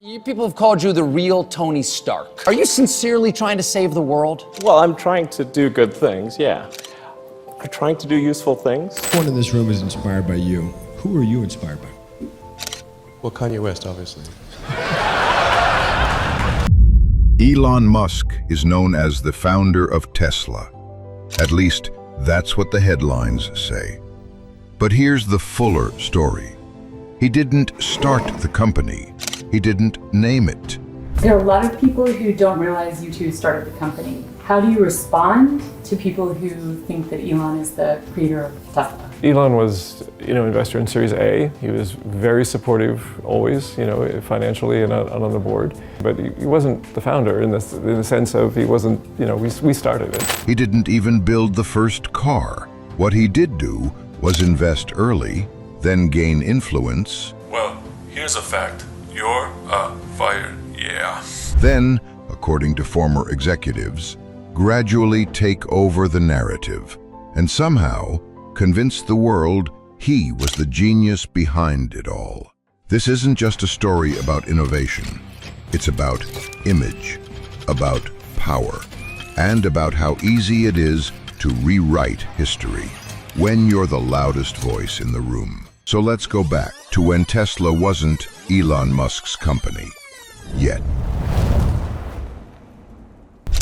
You people have called you the real Tony Stark. Are you sincerely trying to save the world? Well, I'm trying to do good things, yeah. I'm trying to do useful things. Everyone in this room is inspired by you. Who are you inspired by? Well, Kanye West, obviously. Elon Musk is known as the founder of Tesla. At least, that's what the headlines say. But here's the fuller story. He didn't start the company. He didn't name it. There are a lot of people who don't realize you two started the company. How do you respond to people who think that Elon is the creator of Tesla? Elon was, investor in Series A. He was very supportive always, financially and on the board. But he wasn't the founder in the sense of he wasn't, we started it. He didn't even build the first car. What he did do was invest early, then gain influence. Well, here's a fact. You're fired, yeah. Then, according to former executives, gradually take over the narrative and somehow convince the world he was the genius behind it all. This isn't just a story about innovation. It's about image, about power, and about how easy it is to rewrite history when you're the loudest voice in the room. So let's go back to when Tesla wasn't Elon Musk's company yet.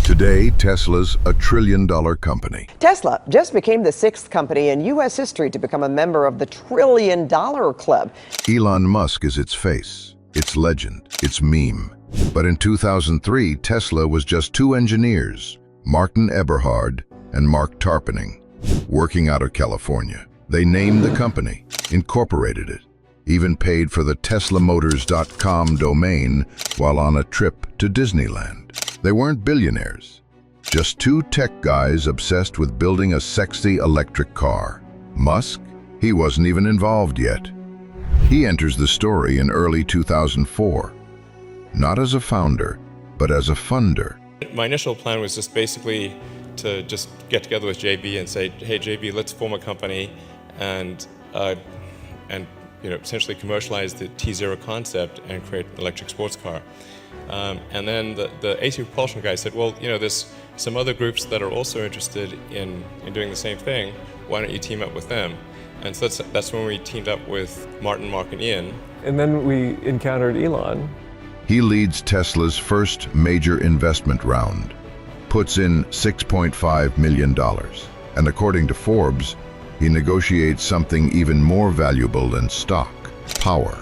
Today, Tesla's a $1 trillion company. Tesla just became the 6th company in U.S. history to become a member of the $1 trillion club. Elon Musk is its face, its legend, its meme. But in 2003, Tesla was just 2 engineers, Martin Eberhard and Mark Tarpenning, working out of California. They named the company, incorporated it, even paid for the teslamotors.com domain while on a trip to Disneyland. They weren't billionaires, just 2 tech guys obsessed with building a sexy electric car. Musk, he wasn't even involved yet. He enters the story in early 2004, not as a founder, but as a funder. My initial plan was just basically to just get together with JB and say, hey JB, let's form a company and essentially commercialize the T0 concept and create an electric sports car. And then the AC propulsion guy said, well, there's some other groups that are also interested in doing the same thing. Why don't you team up with them? And so that's when we teamed up with Martin, Mark, and Ian. And then we encountered Elon. He leads Tesla's first major investment round, puts in $6.5 million, and according to Forbes, he negotiates something even more valuable than stock, power.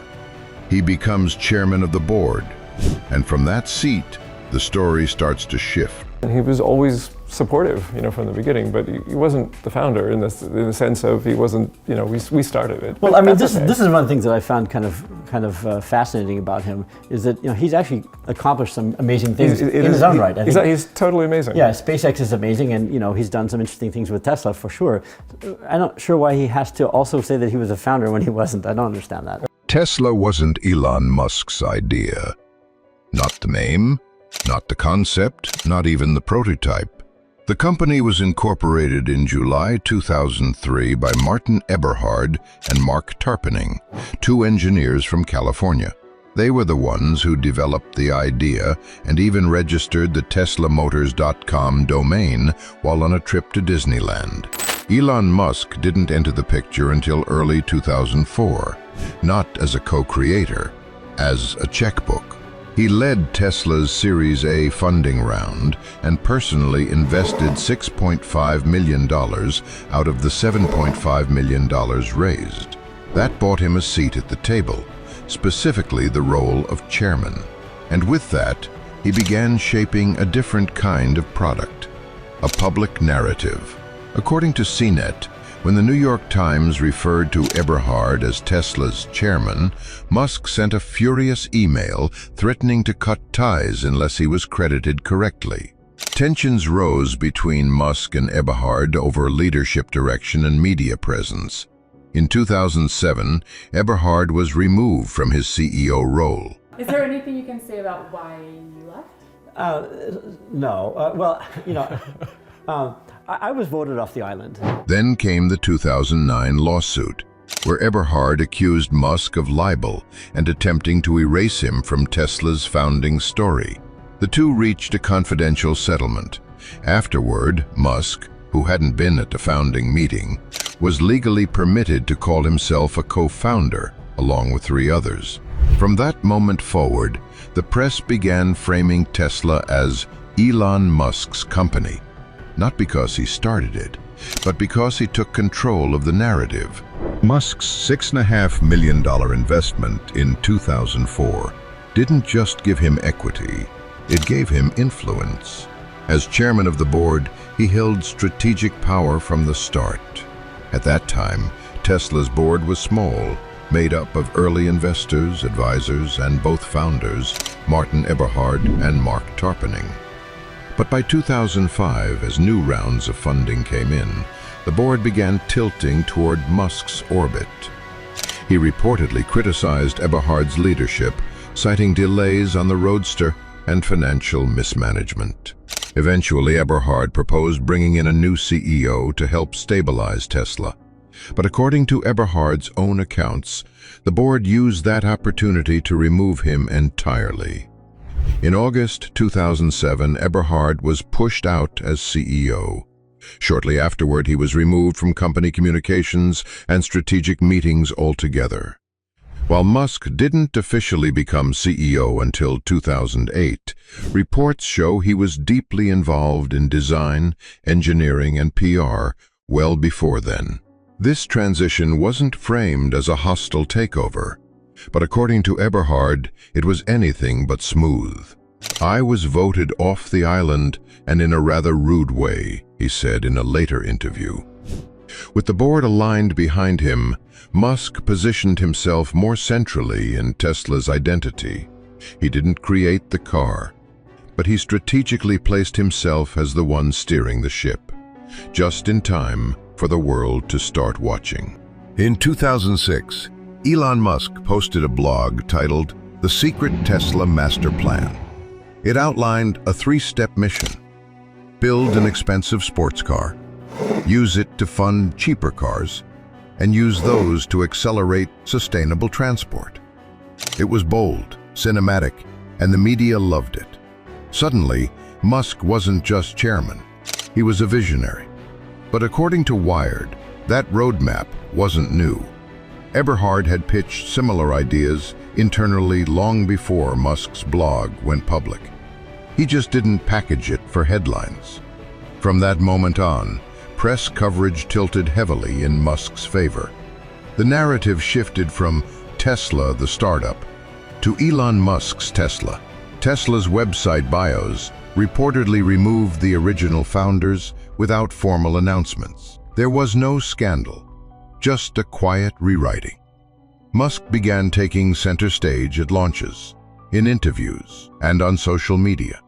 He becomes chairman of the board, and from that seat, the story starts to shift. And he was always supportive, from the beginning, but he wasn't the founder in the sense of he wasn't, we started it. Well, I mean, this is one of the things that I found kind of fascinating about him is that he's actually accomplished some amazing things in his own right. He's totally amazing. Yeah, SpaceX is amazing, and he's done some interesting things with Tesla for sure. I'm not sure why he has to also say that he was a founder when he wasn't. I don't understand that. Tesla wasn't Elon Musk's idea. Not the name, not the concept, not even the prototype. The company was incorporated in July 2003 by Martin Eberhard and Mark Tarpenning, 2 engineers from California. They were the ones who developed the idea and even registered the teslamotors.com domain while on a trip to Disneyland. Elon Musk didn't enter the picture until early 2004, not as a co-creator, as a checkbook. He led Tesla's Series A funding round and personally invested $6.5 million out of the $7.5 million raised. That bought him a seat at the table, specifically the role of chairman. And with that, he began shaping a different kind of product, a public narrative. According to CNET, when the New York Times referred to Eberhard as Tesla's chairman, Musk sent a furious email threatening to cut ties unless he was credited correctly. Tensions rose between Musk and Eberhard over leadership direction and media presence. In 2007, Eberhard was removed from his CEO role. Is there anything you can say about why you left? No. I was voted off the island. Then came the 2009 lawsuit. where Eberhard accused Musk of libel and attempting to erase him from Tesla's founding story. The two reached a confidential settlement. Afterward, Musk, who hadn't been at the founding meeting, was legally permitted to call himself a co-founder, along with 3 others. From that moment forward, the press began framing Tesla as Elon Musk's company, not because he started it, but because he took control of the narrative. Musk's $6.5 million investment in 2004 didn't just give him equity, it gave him influence. As chairman of the board, he held strategic power from the start. At that time, Tesla's board was small, made up of early investors, advisors, and both founders, Martin Eberhard and Mark Tarpenning. But by 2005, as new rounds of funding came in, the board began tilting toward Musk's orbit. He reportedly criticized Eberhard's leadership, citing delays on the Roadster and financial mismanagement. Eventually, Eberhard proposed bringing in a new CEO to help stabilize Tesla. But according to Eberhard's own accounts, the board used that opportunity to remove him entirely. In August 2007, Eberhard was pushed out as CEO. Shortly afterward, he was removed from company communications and strategic meetings altogether. While Musk didn't officially become CEO until 2008, reports show he was deeply involved in design, engineering, and PR well before then. This transition wasn't framed as a hostile takeover, but according to Eberhard, it was anything but smooth. "I was voted off the island, and in a rather rude way," he said in a later interview. With the board aligned behind him, Musk positioned himself more centrally in Tesla's identity. He didn't create the car, but he strategically placed himself as the one steering the ship, just in time for the world to start watching. In 2006, Elon Musk posted a blog titled The Secret Tesla Master Plan. It outlined a 3-step mission: build an expensive sports car, use it to fund cheaper cars, and use those to accelerate sustainable transport. It was bold, cinematic, and the media loved it. Suddenly, Musk wasn't just chairman, he was a visionary. But according to Wired, that roadmap wasn't new. Eberhard had pitched similar ideas internally long before Musk's blog went public. He just didn't package it for headlines. From that moment on, press coverage tilted heavily in Musk's favor. The narrative shifted from Tesla the startup to Elon Musk's Tesla. Tesla's website bios reportedly removed the original founders without formal announcements. There was no scandal, just a quiet rewriting. Musk began taking center stage at launches, in interviews, and on social media.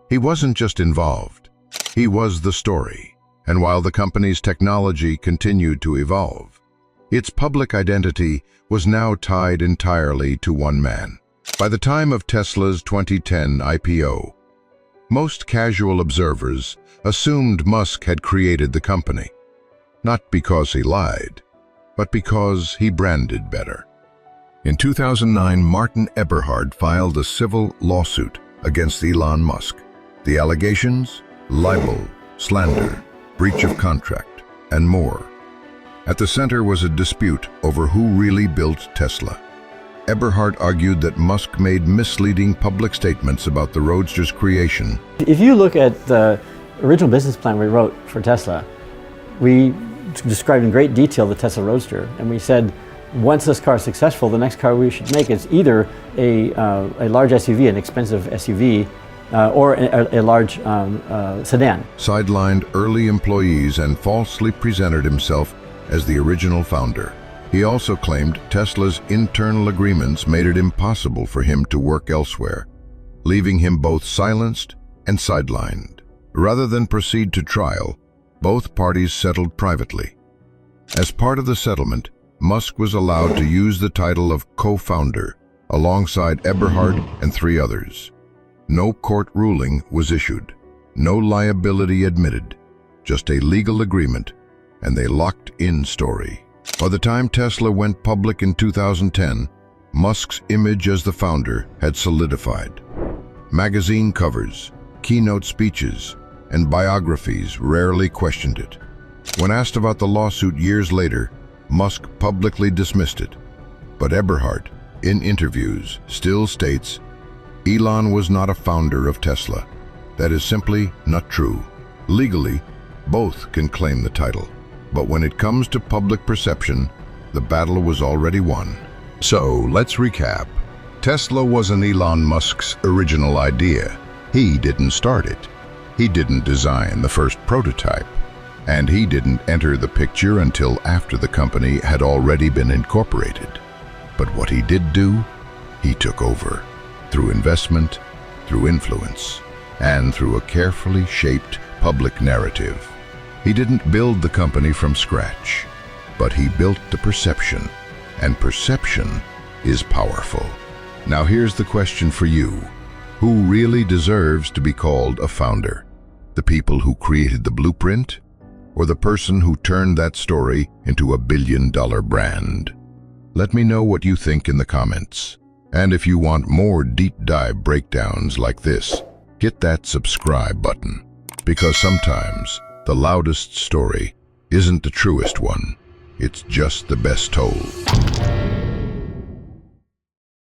He wasn't just involved, he was the story. And while the company's technology continued to evolve, its public identity was now tied entirely to one man. By the time of Tesla's 2010 IPO, most casual observers assumed Musk had created the company, not because he lied, but because he branded better. In 2009, Martin Eberhard filed a civil lawsuit against Elon Musk. The allegations? Libel, slander, breach of contract, and more. At the center was a dispute over who really built Tesla. Eberhard argued that Musk made misleading public statements about the Roadster's creation. If you look at the original business plan we wrote for Tesla, we described in great detail the Tesla Roadster, and we said, once this car is successful, the next car we should make is either a large SUV, an expensive SUV, or a large sedan. Sidelined early employees and falsely presented himself as the original founder. He also claimed Tesla's internal agreements made it impossible for him to work elsewhere, leaving him both silenced and sidelined. Rather than proceed to trial, both parties settled privately. As part of the settlement, Musk was allowed to use the title of co-founder alongside Eberhard and 3 others. No court ruling was issued, no liability admitted, just a legal agreement and a locked-in story. By the time Tesla went public in 2010, Musk's image as the founder had solidified. Magazine covers, keynote speeches, and biographies rarely questioned it. When asked about the lawsuit years later, Musk publicly dismissed it. But Eberhard, in interviews, still states, Elon was not a founder of Tesla. That is simply not true. Legally, both can claim the title. But when it comes to public perception, the battle was already won. So, let's recap. Tesla wasn't Elon Musk's original idea. He didn't start it. He didn't design the first prototype. And he didn't enter the picture until after the company had already been incorporated. But what he did do, he took over. Through investment, through influence, and through a carefully shaped public narrative. He didn't build the company from scratch, but he built the perception, and perception is powerful. Now here's the question for you. Who really deserves to be called a founder? The people who created the blueprint, or the person who turned that story into a billion-dollar brand? Let me know what you think in the comments. And if you want more deep dive breakdowns like this, hit that subscribe button. Because sometimes the loudest story isn't the truest one, it's just the best told.